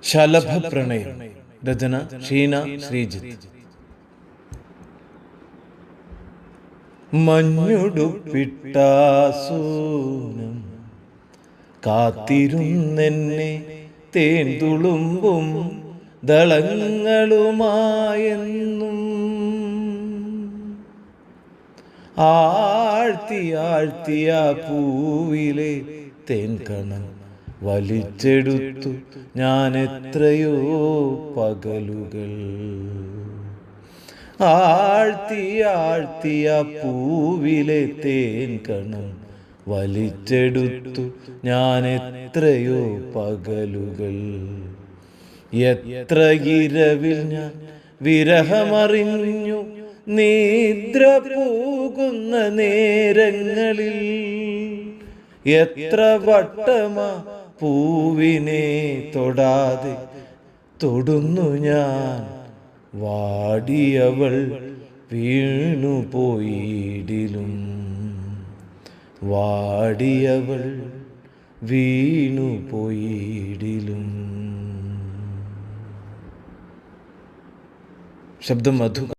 ശലഭപ്രണയം. രചന ഷീന ശ്രീജിത്ത്. മഞ്ഞുടുപ്പിട്ടാസൂനം കാത്തിരുന്നെന്നെ തേൻതുളുമ്പും ദളങ്ങളുമായെന്നും ആഴ്ത്തിയ പൂവിലെ തേൻകണം വലിച്ചെടുത്തു ഞാൻ എത്രയോ പകലുകൾ. ആഴ്ത്തിയ പൂവിലെ തേൻകണം വലിച്ചെടുത്തു ഞാൻ എത്രയോ പകലുകൾ. എത്ര ഇരവിൽ ഞാൻ വിരഹമറിഞ്ഞു നിദ്ര പോകുന്ന നേരങ്ങളിൽ. എത്ര വട്ടമാ പൂവിനെ തൊടാതെ തൊടുന്നു ഞാൻ. വാടിയവൾ വീണുപോയിടിലും വാടിയവൾ വീണുപോയിടിലും. ശബ്ദം മധു.